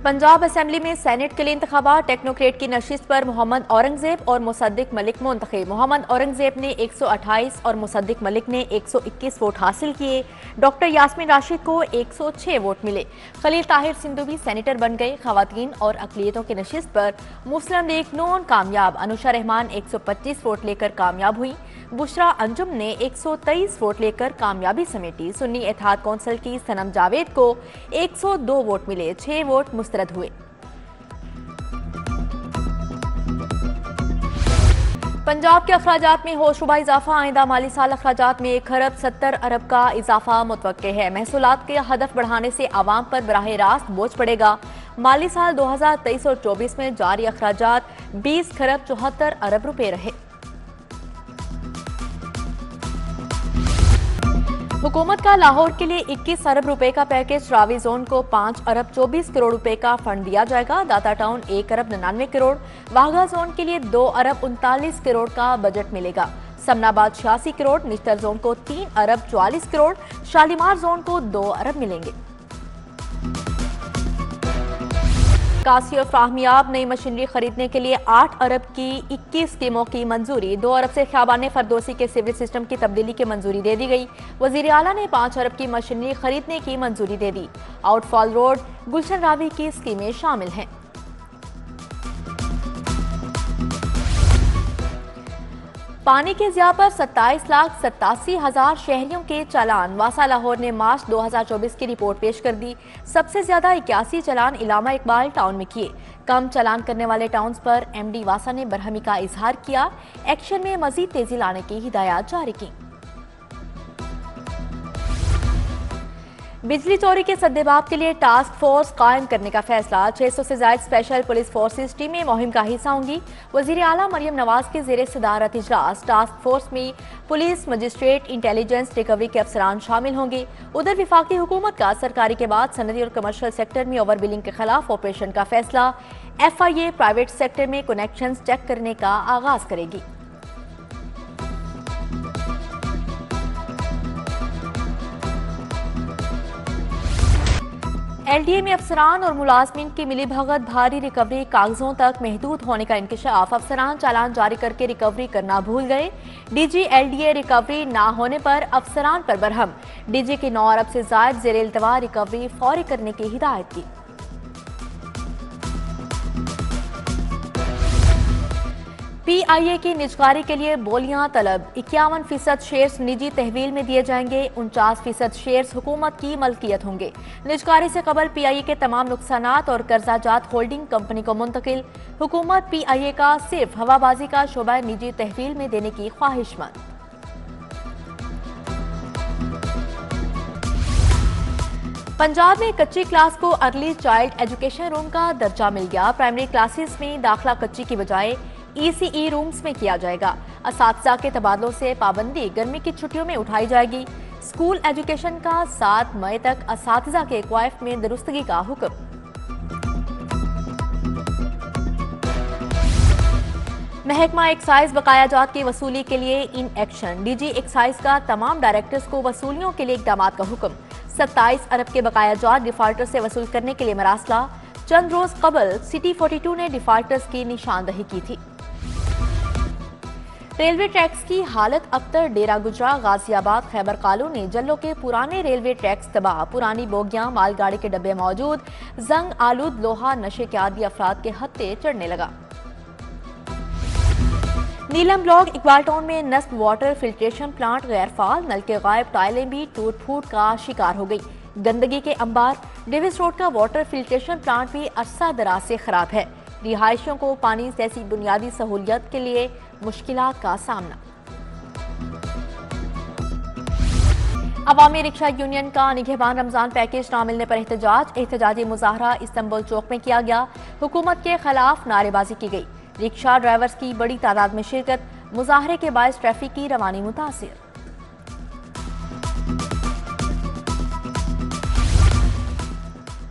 Punjab assembly में senate के लिए इंतखाबात, टेक्नोक्रेट की नशिस्त पर मोहम्मद औरंगजेब और मुसद्दिक मलिक मुंतखब। मोहम्मद औरंगजेब ने 128 और मुसद्दिक मलिक ने 121 वोट हासिल किए। डॉक्टर यास्मीन राशिद को 106 वोट मिले। खलील ताहिर सिंधु भी सेनेटर बन गए। खवातीन और अकलियतों की नशिस्त पर मुस्लिम लीग नून कामयाब। अनुशा रहमान 125 वोट लेकर कामयाब हुई। बुशरा अंजुम ने 123 वोट लेकर कामयाबी समेटी। सुन्नी इत्तेहाद कौंसिल की सनम जावेद को 102 वोट मिले। 6 वोट मुस्तरद हुए। पंजाब के अखराजात में होशरुबा इजाफा। आइंदा माली साल अखराजात में 1 खरब 70 अरब का इजाफा मुतवक्के है। महसूलात के हदफ बढ़ाने से आवाम पर बराह रास्त बोझ पड़ेगा। माली साल 2023 और 24 में जारी अखराजात 20 खरब 74 अरब रुपए रहे। हुकूमत का लाहौर के लिए 21 अरब रुपए का पैकेज। रावी जोन को 5 अरब 24 करोड़ रुपए का फंड दिया जाएगा। दाता टाउन 1 अरब 99 करोड़। वाघा जोन के लिए 2 अरब 39 करोड़ का बजट मिलेगा। समनाबाद 86 करोड़। निश्तर जोन को 3 अरब 44 करोड़। शालीमार जोन को 2 अरब मिलेंगे। कासी और फ्राहमियाब नई मशीनरी खरीदने के लिए 8 अरब की 21 स्कीमों की मंजूरी। 2 अरब से ख्याबान फरदोसी के सिविल सिस्टम की तब्दीली की मंजूरी दे दी गई। वजीर आला ने 5 अरब की मशीनरी खरीदने की मंजूरी दे दी। आउटफॉल रोड, गुलशन रावी की स्कीमें शामिल हैं। पानी के ज़िया पर 27,87,000 शहरियों के चालान। वासा लाहौर ने मार्च 2024 की रिपोर्ट पेश कर दी। सबसे ज्यादा 81 चालान इलामा इकबाल टाउन में किए। कम चालान करने वाले टाउन्स पर एमडी वासा ने बरहमी का इजहार किया। एक्शन में मजीद तेजी लाने की हिदायत जारी की। बिजली चोरी के सद्देबाब के लिए टास्क फोर्स कायम करने का फैसला। 600 से ज्यादा स्पेशल पुलिस फोर्सेस टीमें मुहिम का हिस्सा होंगी। वजीर आला मरियम नवाज के जेर सदारत इजलास। टास्क फोर्स में पुलिस, मजिस्ट्रेट, इंटेलिजेंस, रिकवरी के अफसरान शामिल होंगे। उधर विफाकी हुकूमत का सरकारी के बाद सनदी और कमर्शियल सेक्टर में ओवर बिलिंग के खिलाफ ऑपरेशन का फैसला। FIA प्राइवेट सेक्टर में कनेक्शन चेक करने का आगाज करेगी। LDA में अफसरान और मुलाजमीन की मिली भगत, भारी रिकवरी, कागजों तक महदूद होने का इंकशाफ। अफसरान चालान जारी करके रिकवरी करना भूल गए। DG LDA रिकवरी ना होने पर अफसरान पर बरहम। DG की 9 अरब से जायद जेर इल्तवा रिकवरी फौरी करने की हिदायत की। PIA की निजकारी के लिए बोलियां तलब। 51% शेयर्स निजी तहवील में दिए जाएंगे। 49% शेयर्स हुकूमत की मलकियत होंगे। निजकारी से कबल PIA के तमाम नुकसानात और कर्जाजात होल्डिंग कंपनी को मुंतकिल। हुकूमत PIA का सिर्फ हवाबाजी का शोबा निजी तहवील में देने की ख्वाहिशमंद। पंजाब में कच्ची क्लास को अर्ली चाइल्ड एजुकेशन रूम का दर्जा मिल गया। प्राइमरी क्लासेस में दाखिला कच्ची की बजाय ECE रूम्स में किया जाएगा। असातिज़ा के तबादलों से पाबंदी गर्मी की छुट्टियों में उठाई जाएगी। स्कूल एजुकेशन का 7 मई तक असातिज़ा के क्वाइफ में दुरुस्तगी का हुक्म। महकमा एक्साइज बकायाजात की वसूली के लिए इन एक्शन। DG एक्साइज का तमाम डायरेक्टर्स को वसूलियों के लिए इकदाम का हुक्म। 27 अरब के बकायाजात डिफाल्टर से वसूल करने के लिए मरासला। चंद रोज कबल सिटी 42 ने डिफाल्टर्स की निशानदही की थी। रेलवे ट्रैक्स की हालत अबतर। डेरा गुजरा, गाजियाबाद, खैबर कॉलोनी, जल्लो के पुराने रेलवे ट्रैक्स तबाह। पुरानी बोगियां, मालगाड़ी के डब्बे मौजूद। जंग आलूद लोहा नशे के आदी अफराद के हत्थे चढ़ने लगा। नीलम ब्लॉक इकबाल टाउन में नस्ब वाटर फिल्ट्रेशन प्लांट गैर फाल। नल के गायब, टाइलें भी टूट फूट का शिकार हो गई। गंदगी के अंबार। डेविस रोड का वाटर फिल्ट्रेशन प्लांट भी अरसा दराज से खराब है। रिहायशियों को पानी जैसी बुनियादी सहूलियत के लिए मुश्किलात का सामना। अवामी रिक्शा यूनियन का निगहबान रमजान पैकेज ना मिलने पर एहतजाजी मुजाहरा इस्तांबुल चौक में किया गया। हुकूमत के खिलाफ नारेबाजी की गई। रिक्शा ड्राइवर्स की बड़ी तादाद में शिरकत। मुजाहरे के बायस ट्रैफिक की रवानी मुतासिर।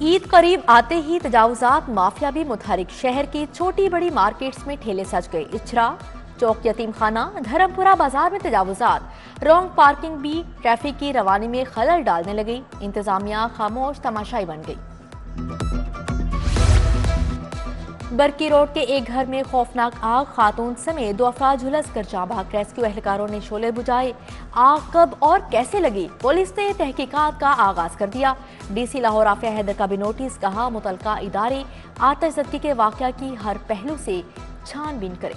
ईद करीब आते ही तजावुजात माफिया भी मुतहरिक। शहर की छोटी बड़ी मार्केट्स में ठेले सज गए। इचरा चौक, यतीम खाना, धर्मपुरा बाजार में तजावुजात। रॉन्ग पार्किंग भी ट्रैफिक की रवानी में खलल डालने लगी। इंतजामिया खामोश तमाशाई बन गई। बरकी रोड के एक घर में खौफनाक आग, खातून समेत 2 अफराद झुलस कर जाँ भाग। रेस्क्यू एहलकारों ने शोले बुझाए। आग कब और कैसे लगी, पुलिस ने तहकीकात का आगाज कर दिया। डीसी लाहौर आफिया हैदर का भी नोटिस, कहा मुतलका इदारे आतिशज़दगी के वाक़या की हर पहलू से छानबीन करें।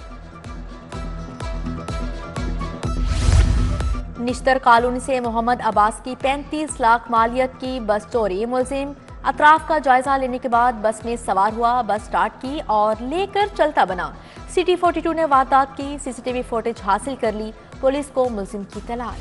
निश्तर कॉलोनी से मोहम्मद अब्बास की 35 लाख मालियत की बस चोरी। मुलजिम अतराफ का जायजा लेने के बाद बस में सवार हुआ, बस स्टार्ट की और लेकर चलता बना। सिटी 42 ने वारदात की सीसीटीवी फुटेज हासिल कर ली। पुलिस को मुलजिम की तलाश।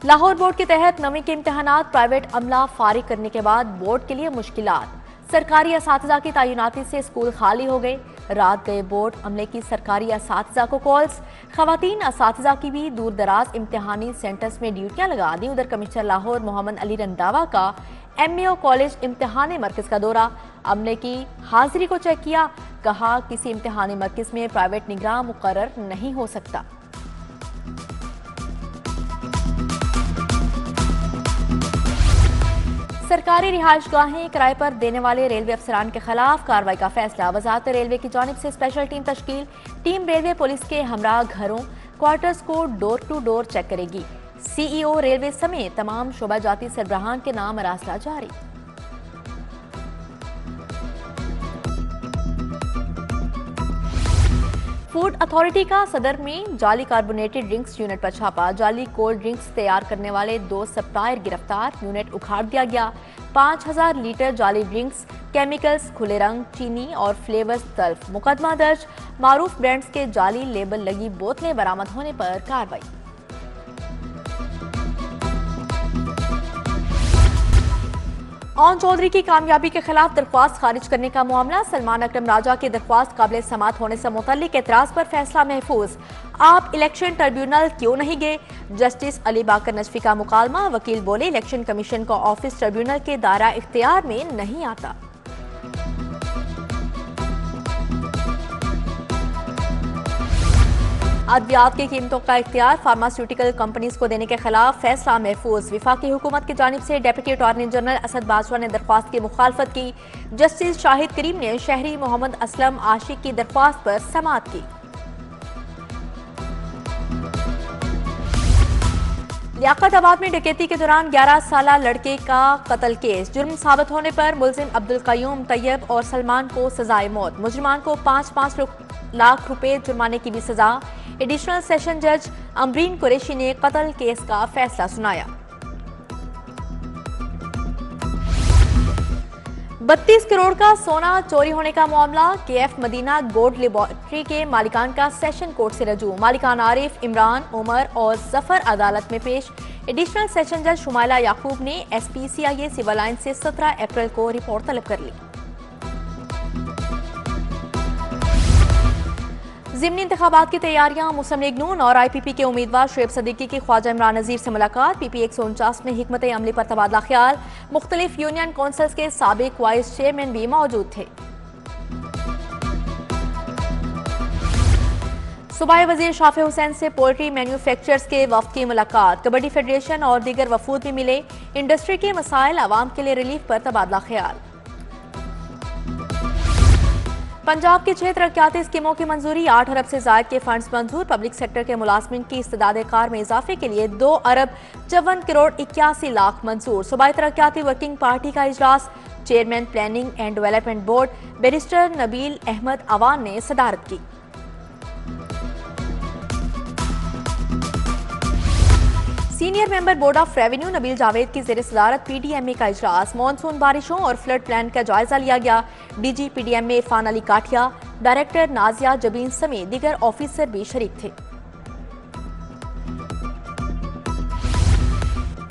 लाहौर बोर्ड के तहत 9वीं के इम्तिहानात प्राइवेट अमला फारिग करने के बाद बोर्ड के लिए मुश्किलात। सरकारी असातिज़ा की तैनाती से स्कूल खाली हो गए। रात गए बोर्ड अमले की सरकारी असातिज़ा को कॉल्स। खवातीन असातिज़ा की भी दूर दराज इम्तिहानी सेंटर्स में ड्यूटियां लगा दी। उधर कमिश्नर लाहौर मोहम्मद अली रंधावा का MAO कॉलेज इम्तिहानी मरकज का दौरा, अमले की हाजिरी को चेक किया। कहा किसी इम्तिहानी मरकज में प्राइवेट निगरान मुकर्रर नहीं हो सकता। सरकारी रिहाइशगाहें किराए पर देने वाले रेलवे अफसरान के खिलाफ कार्रवाई का फैसला। वजारत रेलवे की जानिब से स्पेशल टीम तश्कील। टीम रेलवे पुलिस के हमरा घरों क्वार्टर्स को डोर टू डोर चेक करेगी। CEO रेलवे समेत तमाम शोबा जाती सरबराहान के नाम मरासला जारी। फूड अथॉरिटी का सदर में जाली कार्बोनेटेड ड्रिंक्स यूनिट पर छापा। जाली कोल्ड ड्रिंक्स तैयार करने वाले 2 सप्लायर गिरफ्तार। यूनिट उखाड़ दिया गया। 5000 लीटर जाली ड्रिंक्स, केमिकल्स, खुले रंग, चीनी और फ्लेवर्स तल्फ। मुकदमा दर्ज। मारूफ ब्रांड्स के जाली लेबल लगी बोतलें बरामद होने पर कार्रवाई। ओन चौधरी की कामयाबी के खिलाफ दरख्वास्त खारिज करने का मामला। सलमान अकरम राजा की दरख्वास्त काबिल समात होने से मुतल्लिक एतराज पर फैसला महफूज। आप इलेक्शन ट्रिब्यूनल क्यों नहीं गए? जस्टिस अली बाकर नजफी का मुकालमा। वकील बोले इलेक्शन कमीशन का ऑफिस ट्रिब्यूनल के दायरा इख्तियार में नहीं आता। अद्वियात की कीमतों का इख्तियार फार्मास्यूटिकल कंपनीज को देने के खिलाफ फैसला महफूज। विफाकी हुकूमत की जानिब से deputy attorney general Asad Bajwa ने दरख्वास्त की मुखालफत की। जस्टिस शाहिद करीम ने शहरी मोहम्मद असलम आशिक की दरख्वास्त पर समाअत की। लियाकताबाद में डकैती के दौरान 11 साला लड़के का कत्ल केस। जुर्म साबित होने पर मुलजिम अब्दुल कयूम, तैयब और सलमान को सजाए मौत। मुजरिमान को 5-5 लाख रुपए जुर्माने की भी सजा। एडिशनल सेशन जज अमरीन कुरैशी ने कत्ल केस का फैसला सुनाया। 32 करोड़ का सोना चोरी होने का मामला। KF मदीना गोल्ड लेबोरेटरी के मालिकान का सेशन कोर्ट से रजू। मालिकान आरिफ, इमरान, उमर और जफर अदालत में पेश। एडिशनल सेशन जज शुमाइला याकूब ने SPCIA सिविल लाइन से 17 अप्रैल को रिपोर्ट तलब कर ली। ज़िमनी इंतखाबात की तैयारियां। मुस्लिम लीग नून और IPP के उम्मीदवार शुएब सिद्दीकी की ख्वाजा इमरान नज़ीर से मुलाकात। PP 149 में हिकमत अमली पर तबादला ख्याल। मुख्तलिफ यूनियन काउंसिल्स के साबिक वाइस चेयरमैन भी मौजूद थे। सूबाई वजीर शाफी हुसैन से पोल्ट्री मैन्युफैक्चरर्स के वफ्द की मुलाकात। कबड्डी फेडरेशन और दीगर वफूद भी मिले। इंडस्ट्री के मसाइल आवाम के लिए रिलीफ पर तबादला ख्याल। पंजाब की 6 तरक्याती स्कीमों की मंजूरी। 8 अरब से जायद के फंड्स मंजूर। पब्लिक सेक्टर के मुलाजमिन की इस्तेदाद कार में इजाफे के लिए 2 अरब 54 करोड़ 81 लाख मंजूर। सूबाई तरक्याती वर्किंग पार्टी का इजलास। Chairman planning and development board barrister Nabeel Ahmed Awan ने सदारत की। Senior member board of revenue Nabeel Javed की ज़ेर सदारत PDMA का इजलास। मानसून बारिशों और फ्लड प्लान का जायजा लिया गया। DG PDMA इरफान अली काठिया, डायरेक्टर नाजिया जबीन समेत दीगर ऑफिसर भी शरीक थे।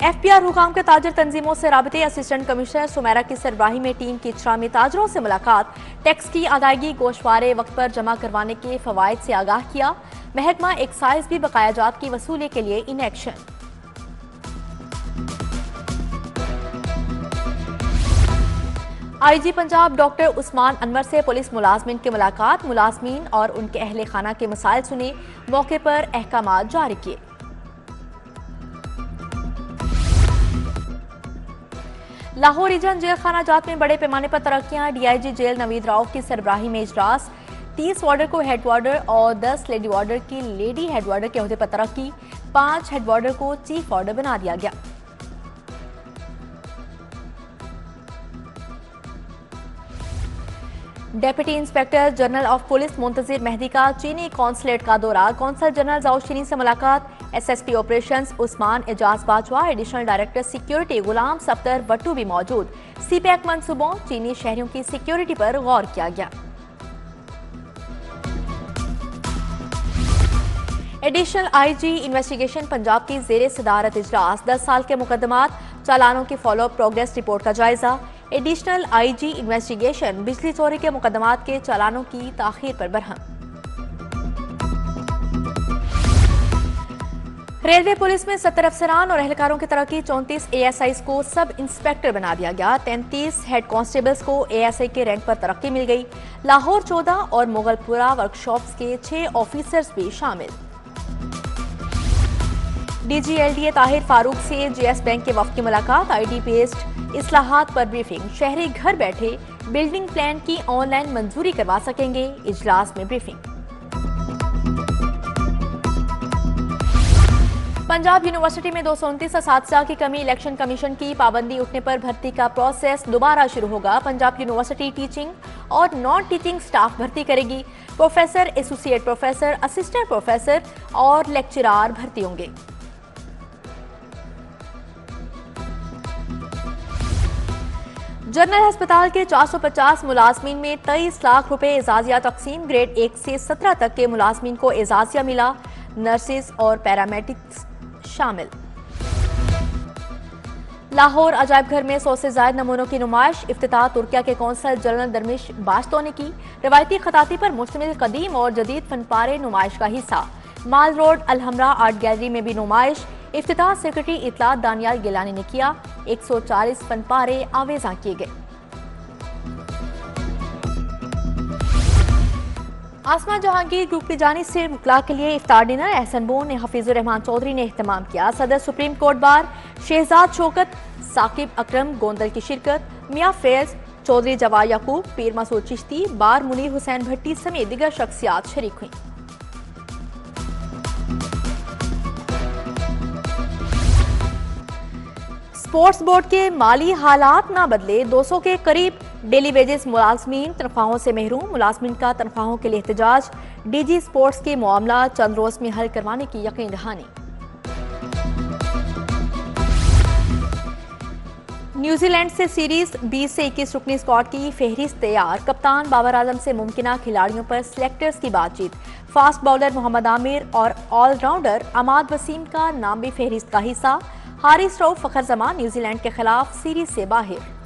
FPR हुकाम के ताजर तंजीमों से राबते। असिस्टेंट कमिश्नर सुमेरा की सरबराही में टीम की इचरा में ताजरों से मुलाकात। टैक्स की अदायगी गोशवारे वक्त पर जमा करवाने के फवायद से आगाह किया। महकमा एक्साइज भी बकायाजात की वसूली के लिए in action. IG Punjab doctor Usman Anwar से पुलिस मुलाजमीन की मुलाकात। मुलाजमीन और उनके अहले खाना के मसाइल सुने। मौके पर अहकामात जारी किए। लाहौर रीजन जेल खाना जात में बड़े पैमाने पर तरक्कियां। डीआईजी जेल नवीद राव की सरबराही में इजलास। 30 वार्डर को हेड वार्डर और 10 लेडी वार्डर की लेडी हेड वार्डर के ओहदे पर तरक्की। 5 हेड वार्डर को चीफ वार्डर बना दिया गया। Deputy inspector general of police Muntazir Mehdi का चीनी कॉन्सुलेट का दौरा। कौंसल जनरल जाओशीनी से मुलाकात। SSP operations Usman Ejaz Bajwa, additional director security Ghulam Saftar Wattoo भी मौजूद। सीपैक मंसूबों चीनी शहरियों की सिक्योरिटी पर गौर किया गया। एडिशनल आईजी इन्वेस्टिगेशन पंजाब की जेर सदारत इजलास। 10 साल के मुकदमात चालानों की फॉलोअप प्रोग्रेस रिपोर्ट का जायजा। एडिशनल आईजी इन्वेस्टिगेशन बिजली चोरी के मुकदमात के चालानों की ताखीर पर बरहम। रेलवे पुलिस में 70 अफसरान और एहलकारों की तरक्की। 34 ASIs को सब इंस्पेक्टर बना दिया गया। 33 हेड कांस्टेबल्स को ASI के रैंक पर तरक्की मिल गई। लाहौर 14 और मुगलपुरा वर्कशॉप्स के 6 ऑफिसर्स भी शामिल। DG LDA ताहिर फारूक से JS बैंक के वफ्द की मुलाकात। ID बेस्ड इस्लाहात पर ब्रीफिंग। शहरी घर बैठे बिल्डिंग प्लान की ऑनलाइन मंजूरी करवा सकेंगे। इजलास में ब्रीफिंग। पंजाब यूनिवर्सिटी में 229 असातिज़ा की कमी। इलेक्शन कमीशन की पाबंदी उठने पर भर्ती का प्रोसेस दोबारा शुरू होगा। पंजाब यूनिवर्सिटी टीचिंग और नॉन टीचिंग स्टाफ भर्ती करेगी। Professor, associate professor, assistant professor और लेक्चरार भर्ती होंगे। जनरल अस्पताल के 450 मुलाजमीन में 23 लाख रुपए एजाजिया तकसीम। ग्रेड 1 से 17 तक के मुलाजमीन को एजाजिया मिला। नर्सेज और पैरामेडिक्स शामिल। लाहौर अजायब घर में 100 से ज्यादा नमूनों की नुमाइश। इफ्तिताह तुर्किया के कौंसल जनरल दरमिश बाश्तो ने की। रवायती खताती पर मुश्तमिल कदीम और जदीद फनपारे नुमाइश का हिस्सा। माल रोड अलहमरा आर्ट गैलरी में भी नुमाइश। इफ्तिताह सेक्रेटरी इतलात दानियाल गिलानी ने किया। 140 फनपारे आवेजा किए गए। आसमा जहांगीर ग्रुप की जानिब से मुकला के लिए इफ्तार डिनर। एहसन बोन ने हफीजुर रहमान चौधरी ने एहतमाम किया। सदर supreme court bar Shahzad Shaukat, Saqib अकरम गोंदल की शिरकत। मियां फैज चौधरी, जवार याकूब, पीर मसूद चिश्ती, बार मुनीर हुसैन भट्टी समेत दिगर शख्सियात शरीक हुई। स्पोर्ट्स बोर्ड के माली हालात ना बदले। 200 के करीब डेली वेजेस मुलाजमीन तनख्वाहों से महरूम। मुलाजमीन का तनख्वाहों के लिए एहतजाज। DG स्पोर्ट्स के मामला चंद रोज में हल करवाने की यकीन दहानी। न्यूजीलैंड से सीरीज 20 से 21 रुकनी स्क्वाड की फहरिस्त तैयार। कप्तान बाबर आजम से मुमकिना खिलाड़ियों पर सिलेक्टर्स की बातचीत। फास्ट बॉलर मोहम्मद आमिर और ऑलराउंडर अमाद वसीम का नाम भी फहरिस्त का हिस्सा। हारिस रऊफ फखर जमान न्यूजीलैंड के खिलाफ सीरीज से बाहर।